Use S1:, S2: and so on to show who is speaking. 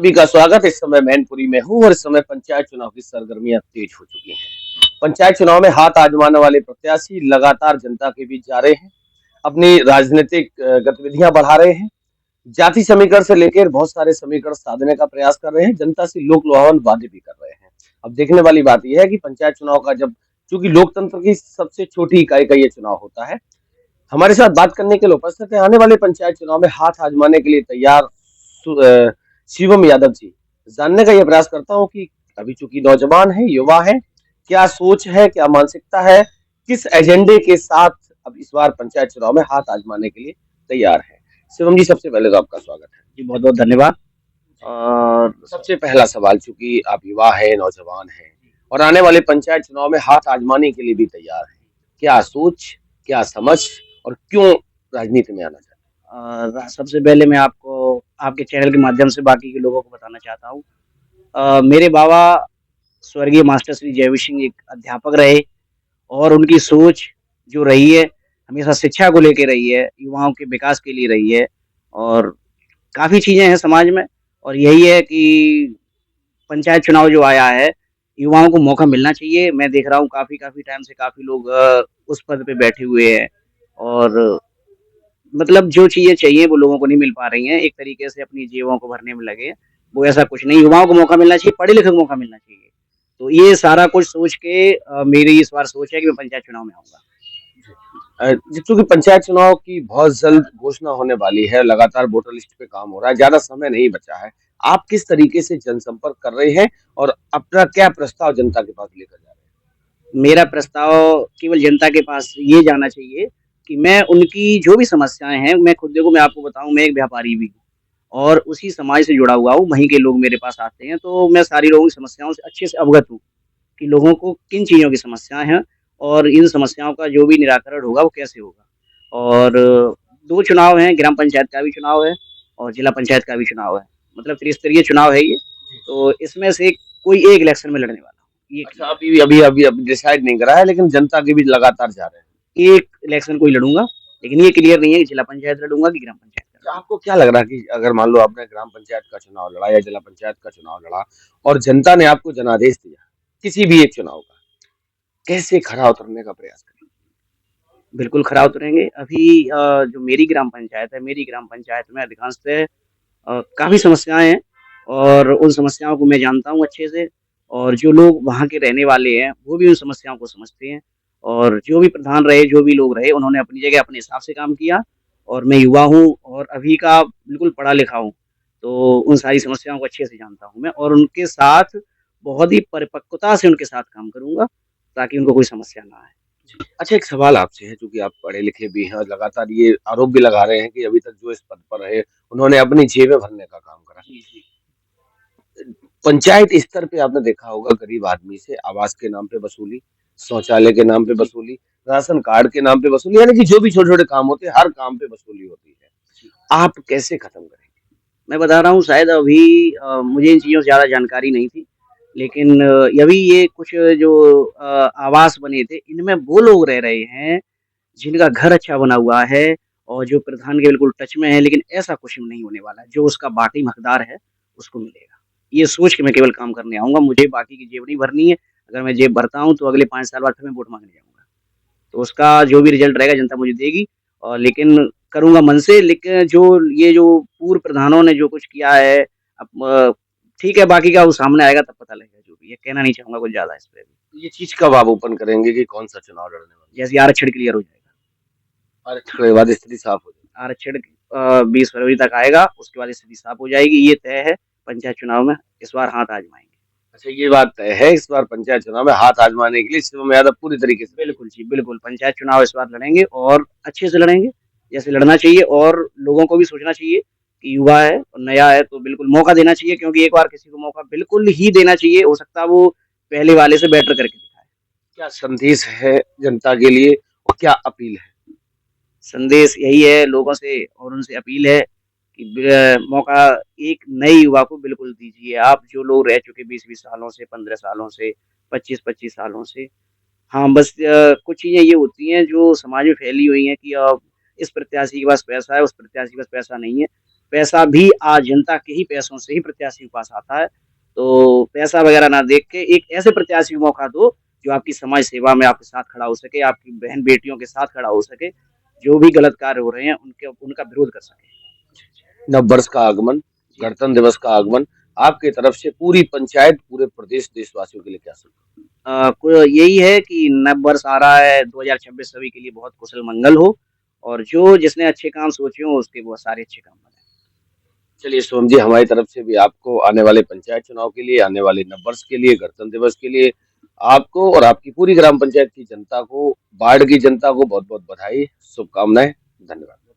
S1: सभी का स्वागत। इस समय मैनपुरी में हूँ और इस समय पंचायत चुनाव की सरगर्मियां तेज हो चुकी हैं। पंचायत चुनाव में हाथ आजमाने वाले प्रत्याशी लगातार जनता के बीच जा रहे हैं, अपनी राजनीतिक गतिविधियां बढ़ा रहे हैं। जाति समीकरण से लेकर बहुत सारे समीकरण साधने का प्रयास कर रहे हैं, जनता से लोक लुभावन वादे भी कर रहे हैं। अब देखने वाली बात यह है कि पंचायत चुनाव का जब चूंकि लोकतंत्र की सबसे छोटी इकाई का ये चुनाव होता है, हमारे साथ बात करने के लिए उपस्थित है आने वाले पंचायत चुनाव में हाथ आजमाने के लिए तैयार शिवम यादव जी। जानने का ये प्रयास करता हूँ कि अभी चूंकि नौजवान है, युवा है, क्या सोच है, क्या मानसिकता है, किस एजेंडे के साथ अब इस बार पंचायत चुनाव में हाथ आजमाने के लिए तैयार है। शिवम जी, सबसे पहले तो आपका स्वागत है
S2: जी, बहुत-बहुत धन्यवाद। और
S1: सबसे पहला सवाल, चूंकि आप युवा है, नौजवान है और आने वाले पंचायत चुनाव में हाथ आजमाने के लिए भी तैयार है, क्या सोच, क्या समझ और क्यों राजनीति में आना चाहते
S2: सबसे पहले मैं आपको आपके चैनल के माध्यम से बाकी के लोगों को बताना चाहता हूँ। मेरे बाबा स्वर्गीय मास्टर श्री जयवीर सिंह एक अध्यापक रहे और उनकी सोच जो रही है, हमेशा शिक्षा को लेके रही है, युवाओं के विकास के लिए रही है और काफ़ी चीज़ें हैं समाज में और यही है कि पंचायत चुनाव जो आया है, युवाओं को मौका मिलना चाहिए। मैं देख रहा हूँ काफ़ी टाइम से काफ़ी लोग उस पद पे बैठे हुए हैं और मतलब जो चीज़ें चाहिए वो लोगों को नहीं मिल पा रही हैं, एक तरीके से अपनी जेबों को भरने में लगे हैं। वो ऐसा कुछ नहीं, युवाओं को मौका मिलना चाहिए, पढ़े-लिखे को मौका मिलना चाहिए। तो ये सारा कुछ सोच के मेरी इस बार सोच है कि मैं पंचायत चुनाव में आऊँगा।
S1: चूंकि पंचायत चुनाव की बहुत जल्द घोषणा होने वाली है, लगातार वोटर लिस्ट पे काम हो रहा है, ज्यादा समय नहीं बचा है। आप किस तरीके से जनसंपर्क कर रहे हैं और अपना क्या प्रस्ताव जनता के पास लेकर जा रहे हैं?
S2: मेरा प्रस्ताव केवल जनता के पास ये जाना चाहिए कि मैं उनकी जो भी समस्याएँ हैं, मैं खुद देखो मैं आपको बताऊँ मैं एक व्यापारी भी हूँ और उसी समाज से जुड़ा हुआ हूँ, वहीं के लोग मेरे पास आते हैं, तो मैं सारी लोगों की समस्याओं से अच्छे से अवगत हूँ। कि लोगों को किन चीज़ों की समस्याएँ हैं और इन समस्याओं का जो भी निराकरण होगा वो कैसे होगा। और 2 चुनाव हैं, ग्राम पंचायत का भी चुनाव है और जिला पंचायत का भी चुनाव है। मतलब त्रिस्तरीय चुनाव है ये, तो इसमें से कोई एक इलेक्शन में लड़ने वाला हूँ, ये
S1: अच्छा,
S2: क्लियर
S1: अभी डिसाइड नहीं करा है, लेकिन जनता के बीच लगातार जा रहे हैं।
S2: है। एक इलेक्शन कोई लड़ूँगा, लेकिन ये क्लियर नहीं है कि जिला पंचायत लड़ूँगा कि ग्राम पंचायत का
S1: तो
S2: लड़ूँगा।
S1: आपको क्या लग रहा है कि अगर मान लो आपने ग्राम पंचायत का चुनाव लड़ा या जिला पंचायत का चुनाव लड़ा और जनता ने आपको जनादेश दिया किसी भी एक चुनाव का, कैसे खरा उतरने का प्रयास करें?
S2: बिल्कुल खरा उतरेंगे। अभी जो मेरी ग्राम पंचायत है, मेरी ग्राम पंचायत में अधिकांशतः काफ़ी समस्याएँ हैं और उन समस्याओं को मैं जानता हूँ अच्छे से और जो लोग वहाँ के रहने वाले हैं, वो भी उन समस्याओं को समझते हैं और जो भी प्रधान रहे, जो भी लोग रहे, उन्होंने अपनी जगह अपने हिसाब से काम किया और मैं युवा हूँ और अभी का बिल्कुल पढ़ा-लिखा हूँ, तो उन सारी समस्याओं को अच्छे से जानता हूँ मैं और उनके साथ बहुत ही परिपक्वता से उनके साथ काम करूँगा, ताकि उनको कोई समस्या ना आए।
S1: अच्छा, एक सवाल आपसे है, चूँकि आप पढ़े-लिखे भी हैं और लगातार ये आरोप भी लगा रहे हैं कि अभी तक जो इस पद पर रहे, उन्होंने अपनी जेबें भरने का काम करा।
S2: जी, जी।
S1: पंचायत स्तर पे आपने देखा होगा गरीब आदमी से आवास के नाम पे वसूली, शौचालय के नाम पे
S2: जी,
S1: वसूली, राशन कार्ड के नाम पे वसूली, यानी कि जो भी छोटे-छोटे काम होते हैं, हर काम पे वसूली होती है।
S2: जी।
S1: आप कैसे खत्म करेंगे?
S2: मैं बता रहा हूँ शायद अभी मुझे इन चीज़ों से ज़्यादा जानकारी नहीं थी। लेकिन अभी ये कुछ जो आवास बने थे, इनमें वो लोग रह रहे हैं, जिनका घर अच्छा बना हुआ है और जो प्रधान के बिल्कुल टच में है, लेकिन ऐसा कुछ नहीं होने वाला है। जो उसका बाकी हकदार है, उसको मिलेगा। ये सोच के मैं केवल काम करने आऊँगा, मुझे बाकी की जेब नहीं भरनी है। अगर मैं जेब भरता हूँ, तो अगले 5 साल बाद फिर मैं वोट माँगने जाऊँगा। तो उसका जो भी रिज़ल्ट रहेगा जनता मुझे देगी और लेकिन करूँगा मन से लेकिन जो पूर्व प्रधानों ने जो कुछ किया है अब ठीक है बाकी का वो सामने आएगा तब पता लगेगा जो भी है। कहना नहीं चाहूँगा कुछ ज़्यादा इस पे अभी।
S1: ये चीज़ कब आप ओपन करेंगे कि कौन-सा चुनाव लड़ने वाले हैं?
S2: जैसे ही आरक्षण क्लियर हो जाएगा।
S1: आरक्षण के बाद स्थिति साफ हो जाएगी।
S2: आरक्षण 20 फरवरी तक आएगा, उसके बाद स्थिति साफ हो जाएगी, ये तय है पंचायत चुनाव में इस बार हाथ आज़माएँगे।
S1: अच्छा, ये बात तय है, इस बार पंचायत चुनाव में हाथ आजमाने के लिए शिवम यादव पूरी तरीके से तैयार
S2: बिल्कुल जी, बिल्कुल पंचायत चुनाव इस बार लड़ेंगे और अच्छे से लड़ेंगे, जैसे लड़ना चाहिए और लोगों को भी सोचना चाहिए कि युवा है और नया है तो बिल्कुल मौका देना चाहिए क्योंकि एक बार किसी को मौका बिल्कुल ही देना चाहिए, हो सकता है वो पहले वाले से बेटर करके दिखाए।
S1: क्या संदेश है जनता के लिए और क्या अपील है?
S2: संदेश यही है लोगों से और उनसे अपील है कि मौका एक नए युवा को बिल्कुल दीजिए। आप जो लोग रह चुके 20-20 सालों से, 15 सालों से, 25-25 सालों से, हाँ, बस कुछ चीज़ें ये होती हैं जो समाज में फैली हुई हैं कि इस प्रत्याशी के पास पैसा है, उस प्रत्याशी के पास पैसा नहीं है। पैसा भी आज जनता के ही पैसों से ही प्रत्याशी के पास आता है। तो पैसा वगैरह ना देख के एक ऐसे प्रत्याशी को मौका दो जो आपकी समाज सेवा में आपके साथ खड़ा हो सके, आपकी बहन-बेटियों के साथ खड़ा हो सके, जो भी गलत कार्य हो रहे हैं उनके उनका विरोध कर सके।
S1: नववर्ष का आगमन, गणतंत्र दिवस का आगमन, आपके तरफ से पूरी पंचायत, पूरे प्रदेश देशवासियों के लिए क्या संदेश?
S2: को यही है कि नव वर्ष आ रहा है 2026 सभी के लिए बहुत कुशल मंगल हो और जो जिसने अच्छे काम सोचे हों उसके बहुत सारे अच्छे काम बने।
S1: चलिए सोहम जी, हमारी तरफ से भी आपको आने वाले पंचायत चुनाव के लिए, आने वाले नववर्ष के लिए, गणतंत्र दिवस के लिए आपको और आपकी पूरी ग्राम पंचायत की जनता को, बाढ़ की जनता को बहुत-बहुत बधाई, शुभकामनाएं। धन्यवाद।